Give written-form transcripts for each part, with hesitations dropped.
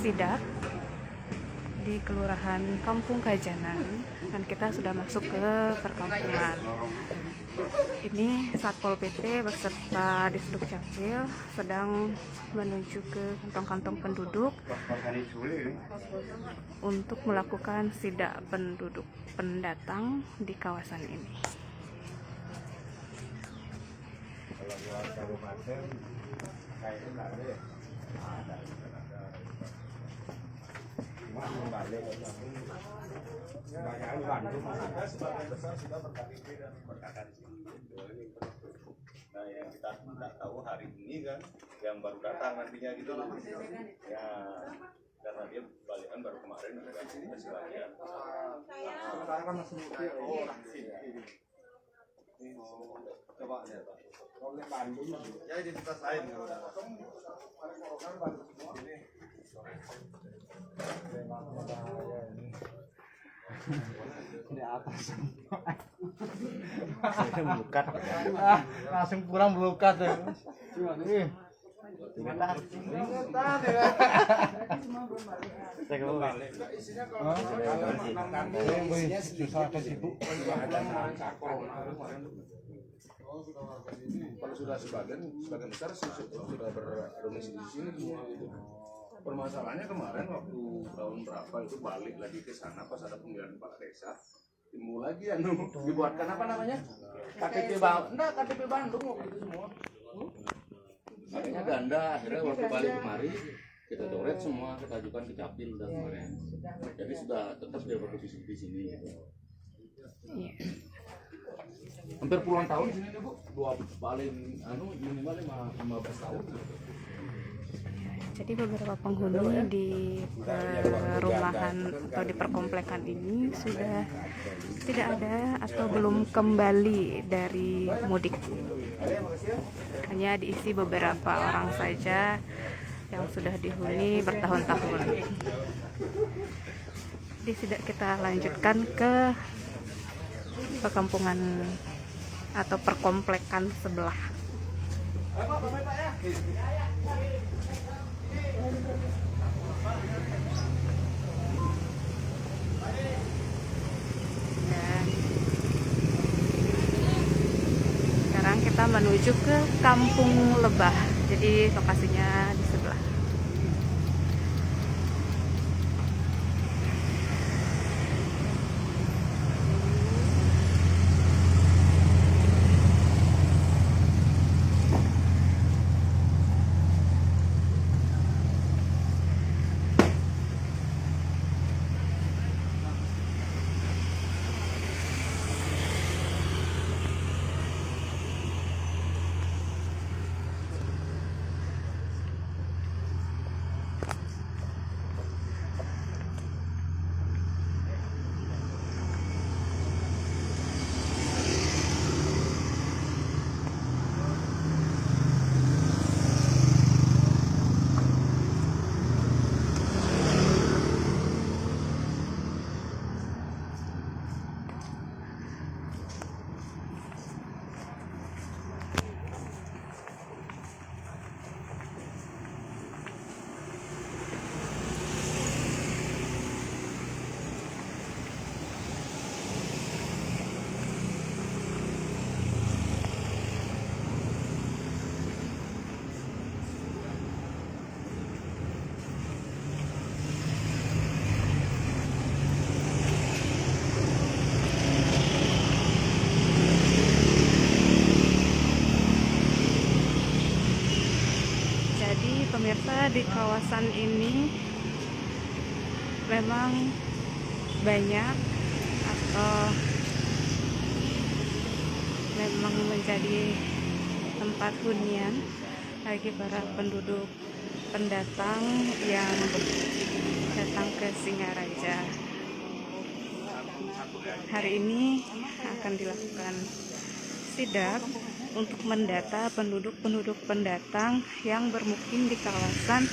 sidak di Kelurahan Kampung Kajanan, dan kita sudah masuk ke perkampungan. Ini Satpol PP beserta Disduk Capil sedang menuju ke kantong-kantong penduduk untuk melakukan sidak penduduk pendatang di kawasan ini. Nah, yang kita tidak tahu hari ini kan, yang baru datang nantinya gitu ya, karena dia balikan baru kemarin masih bagian. Sekarang kan masih coba lihat Pak. Oleh Bandung ya identitas lain kalau udah. Di atas melukat langsung pulang melukat ya. Kalau sudah sebagian besar sudah berdomisili di sini semua itu. Permasalahannya kemarin waktu tahun berapa itu balik lagi ke sana pas ada pemilihan kepala desa, timbul lagi dibuatkan apa namanya KTP Bandung waktu itu semua. Akhirnya ganda, akhirnya waktu balik kemari kita coret semua, kita ajukan ke Capil udah kemarin. Jadi sudah tetap dia berdomisili di sini. Hampir puluhan tahun di sini Bu, minimal 15 tahun. Jadi beberapa penghuni di perumahan atau di perkomplekan ini sudah tidak ada atau belum kembali dari mudik. Hanya diisi beberapa orang saja yang sudah dihuni bertahun-tahun. Jadi tidak kita lanjutkan ke perkampungan atau perkomplekan sebelah. Dan sekarang kita menuju ke Kampung Lebah, jadi lokasinya di sebelah. Pemirsa, di kawasan ini memang banyak atau memang menjadi tempat hunian bagi para penduduk pendatang yang datang ke Singaraja. Hari ini akan dilakukan sidak untuk mendata penduduk pendatang yang bermukim di kawasan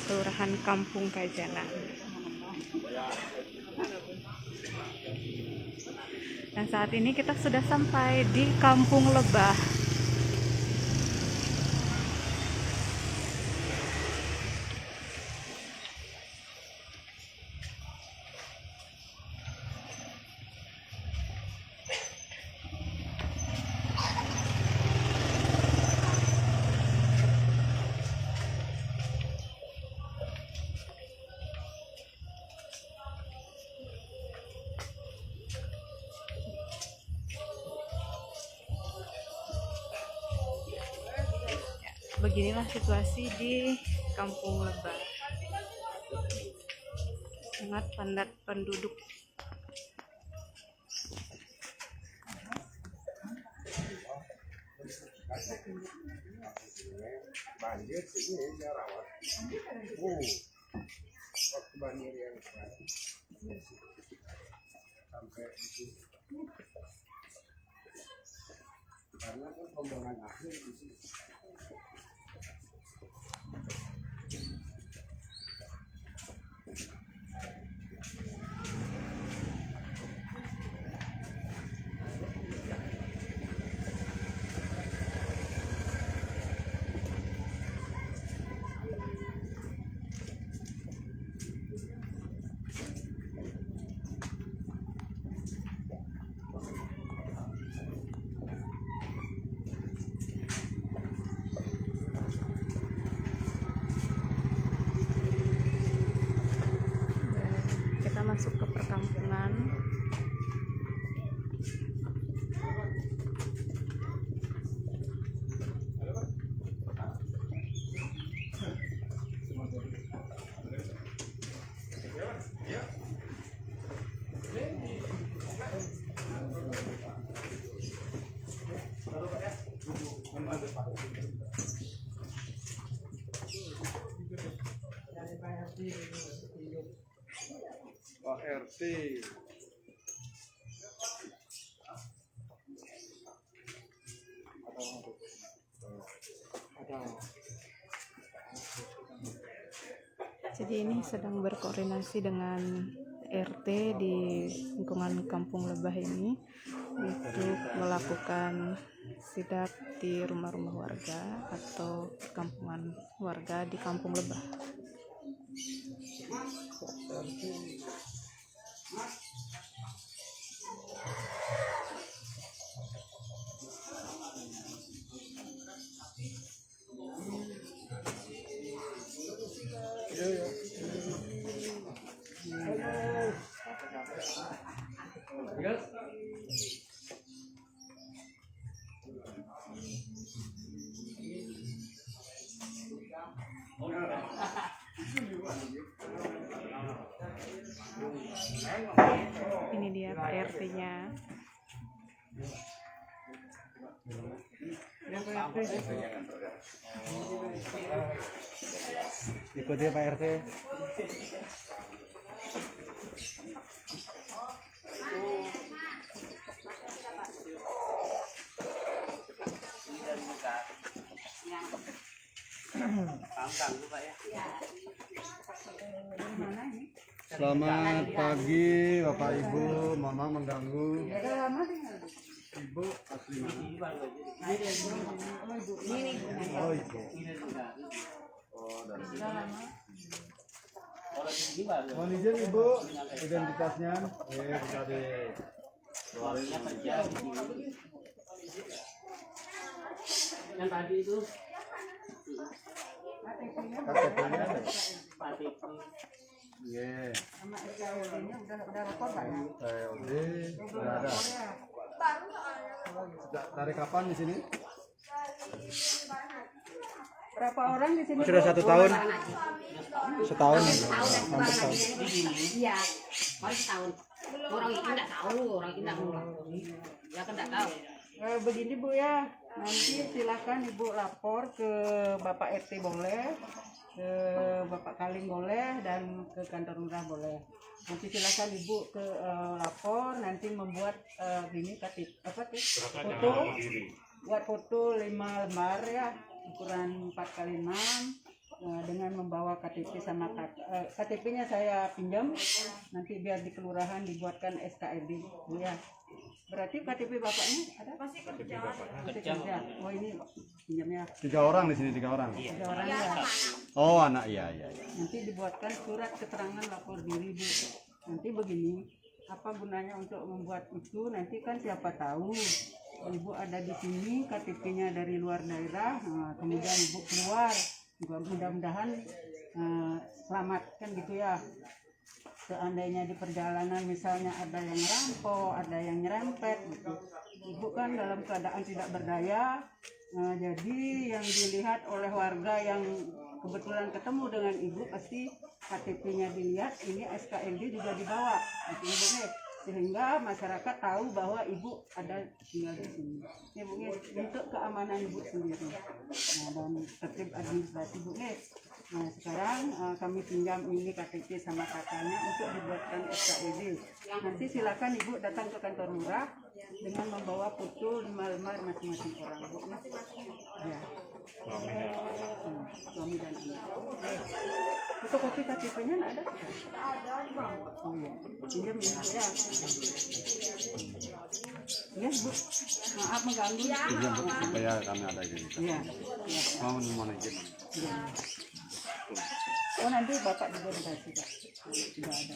Kelurahan Kampung Kajanan. Dan saat ini kita sudah sampai di Kampung Lebah. beginilah situasi di Kampung Lebah. Sangat padat penduduk. Banjir sini ya rawat. Waktu banjir yang sampai itu karena kan pembangunan akhir di sini. Kita masuk ke perkampungan. Pak RT. Jadi ini sedang berkoordinasi dengan RT di lingkungan Kampung Lebah ini untuk melakukan sidak di rumah-rumah warga atau kampungan warga di Kampung Lebah. Ini dia Pak RT-nya. Ikuti Pak RT. Selamat pagi Bapak Ibu, Mama mengganggu. Ibu asli mana? Oh Ibu. Mohon izin Ibu, identitasnya. Bisa di yang tadi itu KTP-nya ada. Iya. Udah lapor Pak ya? TOD sudah ada. Sejak dari kapan di sini? Berapa orang di sini? Sudah 1 tahun. Setahun. Hampir setahun. Iya, paling setahun. Orang ini nggak tahu, orang ini nggak tahu. Ya kan nggak tahu. Begini Bu ya, nanti silakan Ibu lapor ke Bapak RT boleh, ke Bapak Kaling boleh, dan ke kantor lurah boleh. Nanti silakan Ibu ke lapor, nanti membuat gini foto, buat foto 5 lembar ya, ukuran 4x6. Dengan membawa KTP sama KTP-nya saya pinjam, nanti biar di kelurahan dibuatkan SKID Bu ya. Berarti KTP bapaknya ada? Masih kerja. Oh ini pinjamnya 3 orang di sini, 3 orang. 3 orang ya. Oh anak, iya. Nanti dibuatkan surat keterangan lapor diri Bu. Nanti begini, apa gunanya untuk membuat itu? Nanti kan siapa tahu Ibu ada di sini, KTP-nya dari luar daerah, kemudian Ibu keluar. Mudah-mudahan selamat kan gitu ya. Seandainya di perjalanan misalnya ada yang rampok, ada yang nyerempet gitu, Ibu kan dalam keadaan tidak berdaya, Nah, jadi yang dilihat oleh warga yang kebetulan ketemu dengan ibu pasti KTP-nya dilihat, ini SKLD juga dibawa, gitu, ya, Bu, ya. Sehingga masyarakat tahu bahwa ibu ada tinggal di sini. Ya, Bu, ya, untuk keamanan ibu sendiri. Nah, dan tertib administrasi, Bu, ya. Nah, sekarang kami pinjam ini KTP sama kakaknya untuk dibuatkan SKLD. Nanti silakan ibu datang ke kantor lurah dengan membawa foto 5 lembar masing-masing orang, Bu. Ya. Suami dan anak. Fotokopi KTP-nya nggak ada? Oh iya. Pinjam ya. Ya, Bu. Maaf mengganggu. Pinjam Bu, supaya kami ada identitas. Iya. Iya. Mau gimana gitu? Iya. Oh, nanti Bapak juga dikasih, Pak. Sudah ada.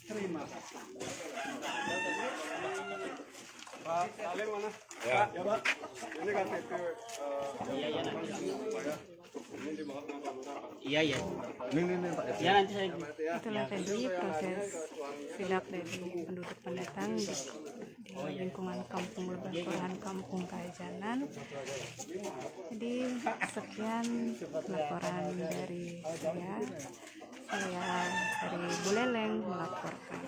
Terima. Pak, Salim mana? Ya, Pak. Ini KTP Iya iya. ini Pak. Ya nanti saya. Itulah tadi proses sidak dari penduduk pendatang di lingkungan Kampung Lebah, Kelurahan Kampung Kajanan. Jadi sekian laporan dari saya dari Bu Leleng melaporkan.